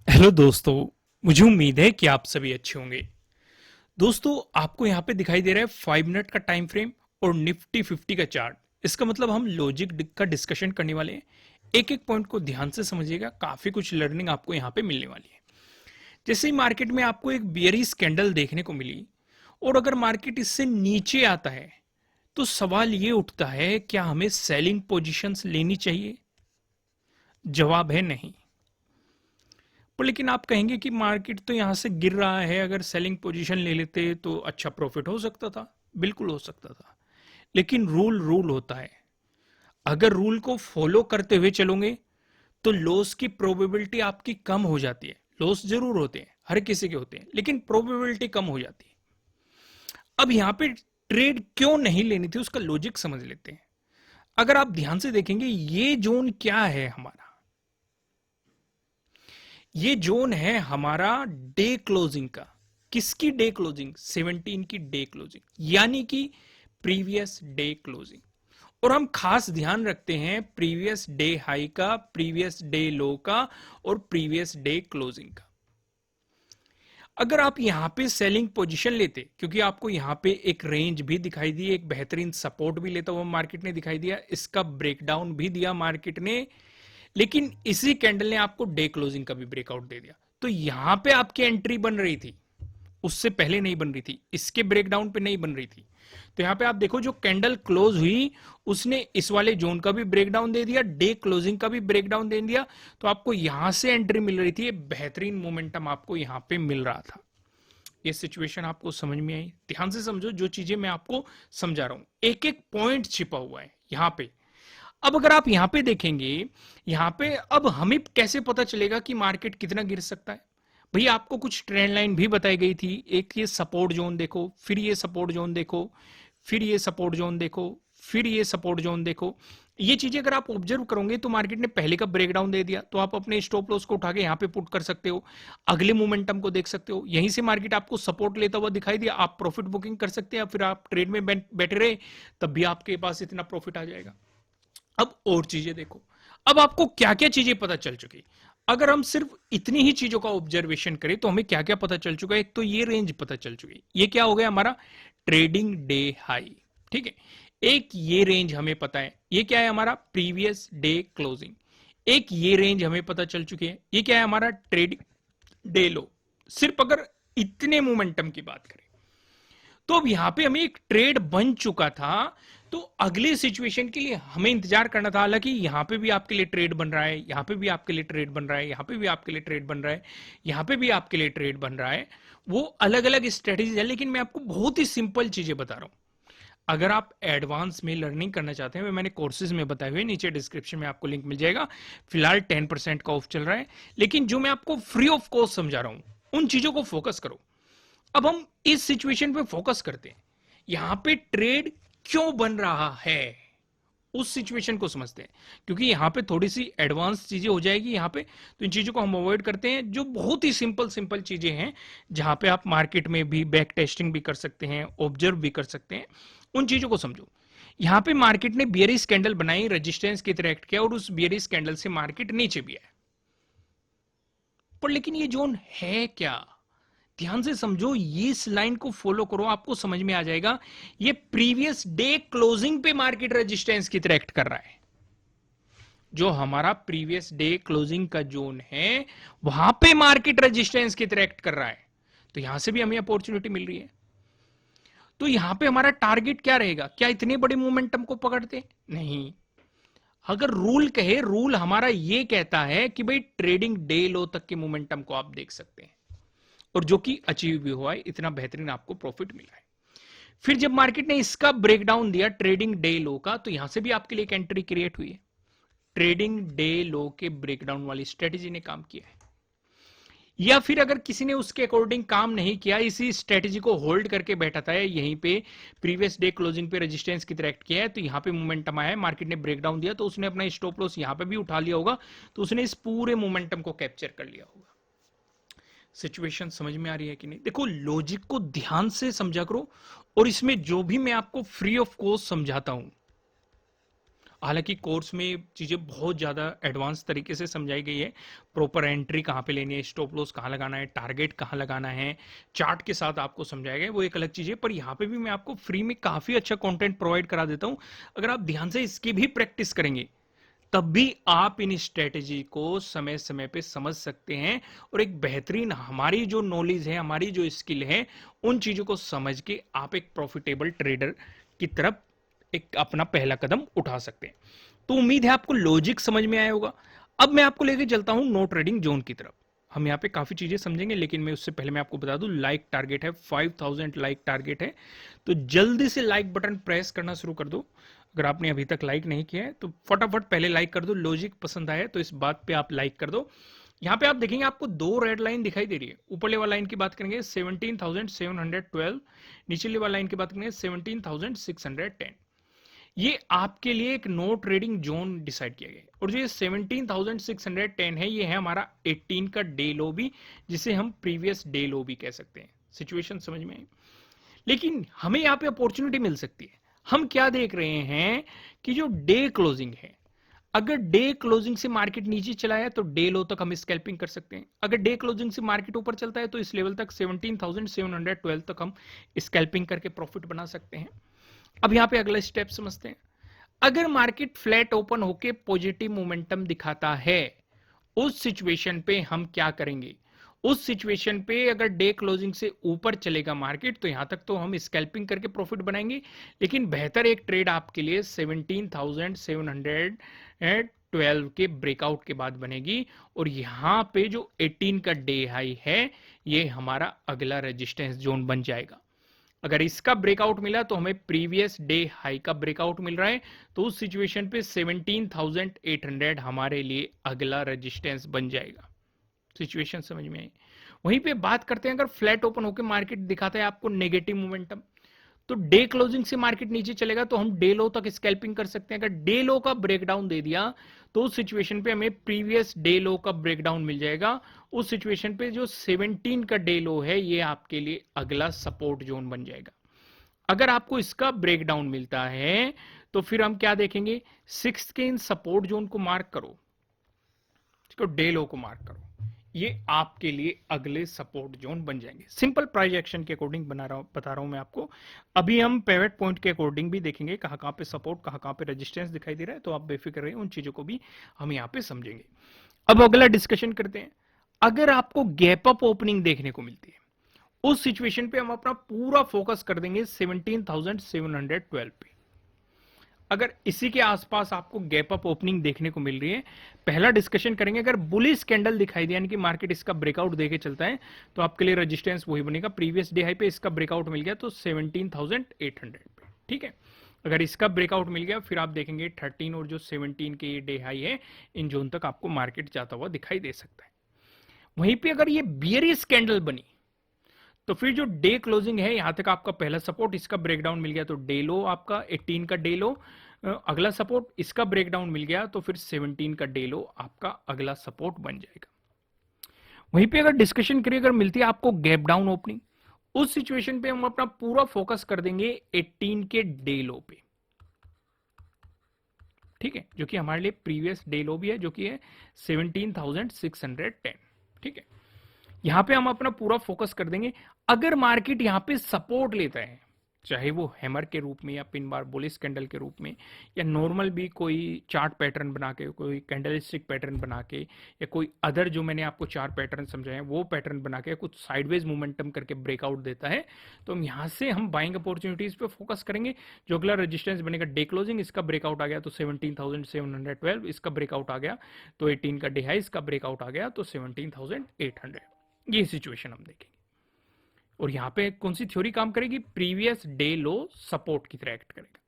Hello दोस्तों। मुझे उम्मीद है कि आप सभी अच्छे होंगे। दोस्तों, आपको यहाँ पे दिखाई दे रहा है 5 मिनट का टाइम फ्रेम और निफ्टी 50 का चार्ट। इसका मतलब हम लॉजिक का डिस्कशन करने वाले हैं। एक एक पॉइंट को ध्यान से समझिएगा, काफी कुछ लर्निंग आपको यहाँ पे मिलने वाली है। जैसे ही मार्केट में आपको एक बियरिश कैंडल देखने को मिली और अगर मार्केट इससे नीचे आता है तो सवाल ये उठता है, क्या हमें सेलिंग पोजीशंस लेनी चाहिए? जवाब है नहीं। पर लेकिन आप कहेंगे कि मार्केट तो यहां से गिर रहा है, अगर सेलिंग पोजीशन ले लेते तो अच्छा प्रॉफिट हो सकता था। बिल्कुल हो सकता था, लेकिन रूल रूल होता है। अगर रूल को फॉलो करते हुए चलोगे तो लॉस की प्रोबेबिलिटी आपकी कम हो जाती है। लॉस जरूर होते हैं, हर किसी के होते हैं, लेकिन प्रोबेबिलिटी कम हो जाती है। अब यहां पे ट्रेड क्यों नहीं लेनी थी, उसका लॉजिक समझ लेते हैं। अगर आप ध्यान से देखेंगे, ये जोन क्या है हमारा? ये जोन है हमारा डे क्लोजिंग का। किसकी डे क्लोजिंग? 17 की डे क्लोजिंग, यानी कि प्रीवियस डे क्लोजिंग। और हम खास ध्यान रखते हैं प्रीवियस डे हाई का, प्रीवियस डे लो का और प्रीवियस डे क्लोजिंग का। अगर आप यहां पे सेलिंग पोजीशन लेते, क्योंकि आपको यहां पे एक रेंज भी दिखाई दी, एक बेहतरीन सपोर्ट भी लेता हुआ मार्केट ने दिखाई दिया, इसका ब्रेकडाउन भी दिया मार्केट ने, लेकिन इसी कैंडल ने आपको डे क्लोजिंग का भी ब्रेकआउट दे दिया, तो यहां पे आपकी एंट्री बन रही थी, उससे पहले नहीं बन रही थी, इसके ब्रेकडाउन पे नहीं बन रही थी। तो यहां पे आप देखो, जो कैंडल क्लोज हुई उसने इस वाले जोन का भी ब्रेकडाउन दे दिया, डे क्लोजिंग का भी ब्रेकडाउन दे दिया, तो आपको यहां से एंट्री मिल रही थी, बेहतरीन मोमेंटम आपको यहां पे मिल रहा था। ये सिचुएशन आपको समझ में आई? ध्यान से समझो, जो चीजें मैं आपको समझा रहा हूं, एक एक पॉइंट छिपा हुआ है यहां पे। अब अगर आप यहां पे देखेंगे, यहां पे अब हमें कैसे पता चलेगा कि मार्केट कितना गिर सकता है? भैया आपको कुछ ट्रेंड लाइन भी बताई गई थी। एक ये सपोर्ट जोन देखो, फिर ये सपोर्ट जोन देखो, फिर ये सपोर्ट जोन देखो, फिर ये सपोर्ट जोन देखो। ये चीजें अगर आप ऑब्जर्व करोगे तो मार्केट ने पहले का ब्रेकडाउन दे दिया, तो आप अपने स्टॉप लॉस को उठा के यहां पे पुट कर सकते हो, अगले मोमेंटम को देख सकते हो। यहीं से मार्केट आपको सपोर्ट लेता हुआ दिखाई दिया, आप प्रॉफिट बुकिंग कर सकते हैं, फिर आप ट्रेड में बैठे रहे, तब भी आपके पास इतना प्रॉफिट आ जाएगा। अब और चीजें देखो, अब आपको क्या क्या चीजें पता चल चुकी। अगर हम सिर्फ इतनी ही चीजों का ऑब्जर्वेशन करें तो हमें क्या क्या पता चल चुका है। एक तो ये रेंज पता चल चुकी है, ये क्या हो गया हमारा ट्रेडिंग डे हाई, ठीक है। एक ये रेंज हमें पता है, ये क्या है हमारा प्रीवियस डे क्लोजिंग। एक ये रेंज हमें पता चल चुकी है, ये क्या है हमारा ट्रेडिंग डे लो। सिर्फ अगर इतने मोमेंटम की बात करें तो अब यहां पे हमें एक ट्रेड बन चुका था, तो अगले सिचुएशन के लिए हमें इंतजार करना था। हालांकि यहां पे भी आपके लिए ट्रेड बन रहा है, यहां पे भी आपके लिए ट्रेड बन रहा है, यहां पे भी आपके लिए ट्रेड बन रहा है, यहां पे भी आपके लिए ट्रेड बन रहा है। वो अलग अलग स्ट्रेटेजी है, लेकिन मैं आपको बहुत ही सिंपल चीजें बता रहा हूं। अगर आप एडवांस में लर्निंग करना चाहते हैं, मैंने कोर्सेज में बताए हुए, नीचे डिस्क्रिप्शन में आपको लिंक मिल जाएगा। फिलहाल 10% का ऑफ चल रहा है, लेकिन जो मैं आपको फ्री ऑफ कॉस्ट समझा रहा हूं उन चीजों को फोकस करो। अब हम इस सिचुएशन पे फोकस करते हैं, यहां पे ट्रेड क्यों बन रहा है, उस सिचुएशन को समझते हैं। क्योंकि यहां पे थोड़ी सी एडवांस चीजें हो जाएगी यहां पे, तो इन चीजों को हम अवॉइड करते हैं। जो बहुत ही सिंपल सिंपल चीजें हैं, जहां पे आप मार्केट में भी बैक टेस्टिंग भी कर सकते हैं, ऑब्जर्व भी कर सकते हैं, उन चीजों को समझो। यहां पे मार्केट ने बियरिश कैंडल बनाई, रेजिस्टेंस की तरह एक्ट किया और उस बियरिश कैंडल से मार्केट नीचे भी आया। पर लेकिन ये जोन है क्या? ध्यान से समझो, ये इस लाइन को फॉलो करो, आपको समझ में आ जाएगा। ये प्रीवियस डे क्लोजिंग पे मार्केट रेजिस्टेंस की तरह एक्ट कर रहा है। जो हमारा प्रीवियस डे क्लोजिंग का जोन है, वहां पे मार्केट रेजिस्टेंस की तरह एक्ट कर रहा है, तो यहां से भी हमें अपॉर्चुनिटी मिल रही है। तो यहां पे हमारा टारगेट क्या रहेगा? क्या इतने बड़े मोमेंटम को पकड़ते? नहीं। अगर रूल कहे, रूल हमारा ये कहता है कि भाई ट्रेडिंग डे लो तक के मोमेंटम को आप देख सकते हैं, और जो कि अचीव भी हुआ है, इतना बेहतरीन आपको प्रॉफिट मिला है। फिर जब मार्केट ने इसका ब्रेकडाउन दिया ट्रेडिंग डे लो का, तो यहां से भी आपके लिए एक एंट्री क्रिएट हुई है। ट्रेडिंग डे लो के ब्रेकडाउन वाली स्ट्रेटेजी ने काम किया है। या फिर अगर किसी ने उसके अकॉर्डिंग काम नहीं किया, इसी स्ट्रेटेजी को होल्ड करके बैठा था यहीं पे, प्रीवियस डे क्लोजिंग पे रेजिस्टेंस की तरह एक्ट किया है, तो यहां पे मोमेंटम आया है, मार्केट ने ब्रेकडाउन दिया, तो उसने अपना स्टॉप लॉस यहां पे भी उठा लिया होगा, तो उसने इस पूरे मोमेंटम को कैप्चर कर लिया होगा। सिचुएशन समझ में आ रही है कि नहीं? देखो, लॉजिक को ध्यान से समझा करो, और इसमें जो भी मैं आपको फ्री ऑफ कॉस्ट समझाता हूं, हालांकि कोर्स में चीज़ें बहुत ज़्यादा एडवांस तरीके से समझाई गई है, प्रॉपर एंट्री कहाँ पे लेनी है, स्टॉप लॉस कहाँ लगाना है, टारगेट कहाँ लगाना है, चार्ट के साथ आपको समझाया गया है, वो एक अलग चीज़ है। पर यहाँ पे भी मैं आपको फ्री में काफ़ी अच्छा कंटेंट प्रोवाइड करा देता हूँ। अगर आप ध्यान से इसकी भी प्रैक्टिस करेंगे तब भी आप इन स्ट्रेटेजी को समय समय पे समझ सकते हैं और एक बेहतरीन हमारी जो नॉलेज है, हमारी जो स्किल है, उन चीजों को समझ के आप एक प्रॉफिटेबल ट्रेडर की तरफ एक अपना पहला कदम उठा सकते हैं। तो उम्मीद है आपको लॉजिक समझ में आया होगा। अब मैं आपको लेके चलता हूं नो ट्रेडिंग जोन की तरफ। हम यहाँ पे काफी चीजें समझेंगे, लेकिन मैं उससे पहले मैं आपको बता दूं लाइक टारगेट है, 5000 लाइक टारगेट है। तो जल्दी से लाइक बटन प्रेस करना शुरू कर दो। अगर आपने अभी तक लाइक नहीं किया है तो फटाफट पहले लाइक कर दो। लॉजिक पसंद आया तो इस बात पे आप लाइक कर दो। यहाँ पे आप देखेंगे आपको दो रेड लाइन दिखाई दे रही है। ऊपरले वाला लाइन की बात करेंगे 17,712, निचले वाला लाइन की बात करेंगे 17,610। ये आपके लिए एक नो ट्रेडिंग जोन डिसाइड किया गया और जो ये 17,610 है, ये है हमारा 18 का डे लो भी, जिसे हम प्रीवियस डे लो भी कह सकते हैं। सिचुएशन समझ में आई? लेकिन हमें यहाँ पे अपॉर्चुनिटी मिल सकती है। हम क्या देख रहे हैं कि जो डे क्लोजिंग है, अगर डे क्लोजिंग से मार्केट नीचे चला है तो डे लो तक हम स्कैल्पिंग कर सकते हैं। अगर डे क्लोजिंग से मार्केट ऊपर चलता है तो इस लेवल तक 17,712 तक हम स्कैल्पिंग करके प्रॉफिट बना सकते हैं। अब यहां पे अगला स्टेप समझते हैं। अगर मार्केट फ्लैट ओपन होके पॉजिटिव मोमेंटम दिखाता है, उस सिचुएशन पे हम क्या करेंगे? उस सिचुएशन पे अगर डे क्लोजिंग से ऊपर चलेगा मार्केट तो यहां तक तो हम स्कैल्पिंग करके प्रॉफिट बनाएंगे, लेकिन बेहतर एक ट्रेड आपके लिए 17,712 के ब्रेकआउट के बाद बनेगी। और यहां पे जो 18 का डे हाई है, ये हमारा अगला रेजिस्टेंस जोन बन जाएगा। अगर इसका ब्रेकआउट मिला तो हमें प्रीवियस डे हाई का ब्रेकआउट मिल रहा है, तो उस सिचुएशन पे 17,800 हमारे लिए अगला रेजिस्टेंस बन जाएगा। सिचुएशन समझ में आई? वहीं पे बात करते हैं, अगर फ्लैट ओपन होकर मार्केट दिखाता है आपको नेगेटिव मोमेंटम, तो डे क्लोजिंग से मार्केट नीचे चलेगा तो हम डे लो तक स्कैल्पिंग कर सकते हैं। अगर डे लो का ब्रेकडाउन दे दिया तो उस सिचुएशन पे हमें प्रीवियस डे लो का ब्रेकडाउन मिल जाएगा। उस सिचुएशन पे जो 17 का डे लो है, ये आपके लिए अगला सपोर्ट जोन बन जाएगा। अगर आपको इसका ब्रेकडाउन मिलता है तो फिर हम क्या देखेंगे? 6 के इन सपोर्ट जोन को मार्क करो, इसको डे लो को मार्क करो, ये आपके लिए अगले सपोर्ट जोन बन जाएंगे। सिंपल प्राइस एक्शन के अकॉर्डिंग बता रहा हूं मैं आपको। अभी हम पिवट पॉइंट के अकॉर्डिंग भी देखेंगे कहां कहां पे सपोर्ट, कहां कहां पे रेजिस्टेंस दिखाई दे रहा है, तो आप बेफिक्र रहिए, उन चीजों को भी हम यहां पे समझेंगे। अब अगला डिस्कशन करते हैं। अगर आपको गैप अप ओपनिंग देखने को मिलती है, उस सिचुएशन पे हम अपना पूरा फोकस कर देंगे 17,712 पे। अगर इसी के आसपास आपको गैप अप ओपनिंग देखने को मिल रही है, पहला डिस्कशन करेंगे। अगर बुलिश कैंडल दिखाई दे, यानी कि मार्केट इसका ब्रेकआउट देके चलता है, तो आपके लिए रेजिस्टेंस वही बनेगा। प्रीवियस डे हाई पे इसका ब्रेकआउट मिल गया तो 17,800 पे, ठीक है। अगर इसका ब्रेकआउट मिल गया फिर आप देखेंगे 13 और जो 17 के ये डे हाई है, इन जोन तक आपको मार्केट जाता हुआ दिखाई दे सकता है। वहीं पे अगर ये बियरिश कैंडल बनी तो फिर जो डे क्लोजिंग है, यहां तक आपका पहला सपोर्ट, इसका ब्रेकडाउन मिल गया तो डे लो आपका 18 का डे लो, अगला सपोर्ट, इसका ब्रेकडाउन मिल गया तो फिर 17 का डे लो आपका अगला सपोर्ट बन जाएगा। वहीं पे अगर डिस्कशन करिए, अगर मिलती है आपको गैप डाउन ओपनिंग, उस सिचुएशन पे हम अपना पूरा फोकस कर देंगे 18 के डे लो पे, ठीक है, जो कि हमारे लिए प्रीवियस डे लो भी है, जो कि है 17,610, ठीक है। यहां पे हम अपना पूरा फोकस कर देंगे। अगर मार्केट यहां पे सपोर्ट लेता है, चाहे वो हैमर के रूप में या पिन बार बुलिश कैंडल के रूप में, या नॉर्मल भी कोई चार्ट पैटर्न बना के, कोई कैंडल स्टिक पैटर्न बना के, या कोई अदर जो मैंने आपको चार पैटर्न समझाए वो पैटर्न बना के कुछ साइडवेज मूवमेंटम करके ब्रेकआउट देता है, तो हम यहां से हम बाइंग अपॉर्चुनिटीज पे फोकस करेंगे। जो अगला रेजिस्टेंस बनेगा डे क्लोजिंग, इसका ब्रेकआउट आ गया तो 17,712, इसका ब्रेकआउट आ गया तो 18 का डे हाई, इसका ब्रेकआउट आ गया तो 17,800। ये सिचुएशन हम देखेंगे। और यहां पे कौन सी थ्योरी काम करेगी? प्रीवियस डे लो सपोर्ट की तरह एक्ट करेगा।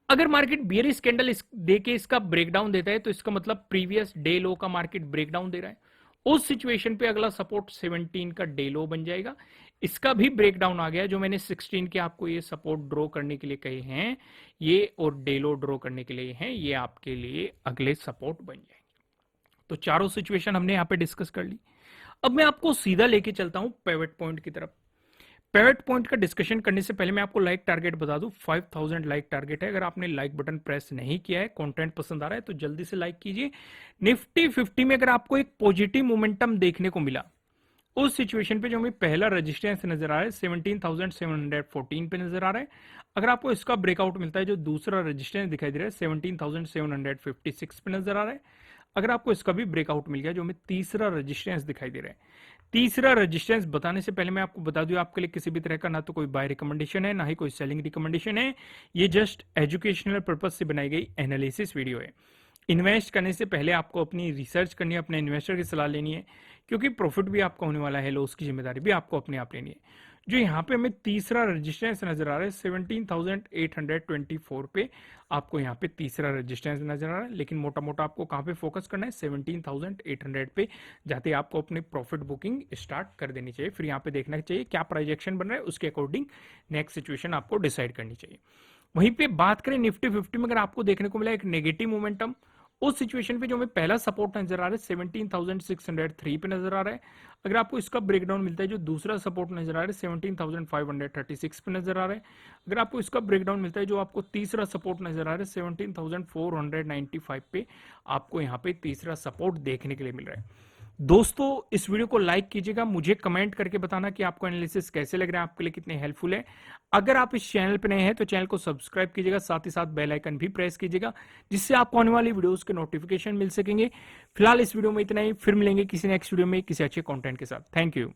अगर मार्केट बियरिश कैंडल देके इसका ब्रेकडाउन देता है तो इसका मतलब प्रीवियस डे लो का मार्केट ब्रेकडाउन दे रहा है। उस सिचुएशन पे अगला सपोर्ट 17 का डे लो बन जाएगा। इसका भी ब्रेकडाउन आ गया, जो मैंने 16 के आपको ये सपोर्ट ड्रॉ करने के लिए कहे हैं, ये और डे लो ड्रॉ करने के लिए हैं, ये आपके लिए अगले सपोर्ट बन जाएंगे। तो चारों सिचुएशन हमने यहां पे डिस्कस कर ली। अब मैं आपको सीधा लेके चलता हूं पिवट पॉइंट की तरफ। पिवट पॉइंट का डिस्कशन करने से पहले मैं आपको लाइक टारगेट बता दूं, 5000 लाइक टारगेट है। अगर आपने लाइक बटन प्रेस नहीं किया है, कंटेंट पसंद आ रहा है तो जल्दी से लाइक कीजिए। निफ्टी 50 में अगर आपको एक पॉजिटिव मोमेंटम देखने को मिला, उस सिचुएशन पे जो हमें पहला रेजिस्टेंस नजर आ रहा है 17,714 पे नजर आ रहा है। अगर आपको इसका ब्रेकआउट मिलता है, जो दूसरा रेजिस्टेंस दिखाई दे रहा है 17,756 पे नजर आ रहा है। अगर आपको इसका भी ब्रेकआउट मिल गया, जो हमें तीसरा रेजिस्टेंस दिखाई दे रहा है, तीसरा रेजिस्टेंस बताने से पहले मैं आपको बता दूं, आपके लिए किसी भी तरह का ना तो कोई बाय रिकमेंडेशन है, ना ही कोई सेलिंग रिकमेंडेशन है। ये जस्ट एजुकेशनल पर्पज से बनाई गई एनालिसिस वीडियो है। इन्वेस्ट करने से पहले आपको अपनी रिसर्च करनी है, अपने इन्वेस्टर की सलाह लेनी है, क्योंकि प्रॉफिट भी आपका होने वाला है, लॉस की जिम्मेदारी भी आपको अपने आप लेनी है। जो यहाँ पे हमें तीसरा रेजिस्टेंस नजर आ रहा है 17,824 पे, आपको यहाँ पे तीसरा रेजिस्टेंस नजर आ रहा है। लेकिन मोटा मोटा आपको कहाँ पे फोकस करना है, 17,800 पे जाते आपको अपनी प्रॉफिट बुकिंग स्टार्ट कर देनी चाहिए। फिर यहाँ पे देखना चाहिए क्या प्राइस एक्शन बन रहा है, उसके अकॉर्डिंग नेक्स्ट सिचुएशन आपको डिसाइड करनी चाहिए। वहीं पे बात करें निफ्टी 50 में, अगर आपको देखने को मिला एक नेगेटिव मोमेंटम, उस सिचुएशन पे जो हमें पहला सपोर्ट नजर आ रहा है 17,603 पे नजर आ रहा है। अगर आपको इसका ब्रेकडाउन मिलता है, जो दूसरा सपोर्ट नजर आ रहा है 17,536 पे नजर आ रहा है। अगर आपको इसका ब्रेकडाउन मिलता है, जो आपको तीसरा सपोर्ट नजर आ रहा है 17,495 पे, आपको यहाँ पे तीसरा सपोर्ट देखने के लिए मिल रहा है। दोस्तों, इस वीडियो को लाइक कीजिएगा, मुझे कमेंट करके बताना कि आपको एनालिसिस कैसे लग रहा है, आपके लिए कितने हेल्पफुल है। अगर आप इस चैनल पर नए हैं तो चैनल को सब्सक्राइब कीजिएगा, साथ ही साथ बेल आइकन भी प्रेस कीजिएगा, जिससे आपको आने वाली वीडियोस के नोटिफिकेशन मिल सकेंगे। फिलहाल इस वीडियो में इतना ही, फिर मिलेंगे किसी नेक्स्ट वीडियो में किसी अच्छे कंटेंट के साथ। Thank you.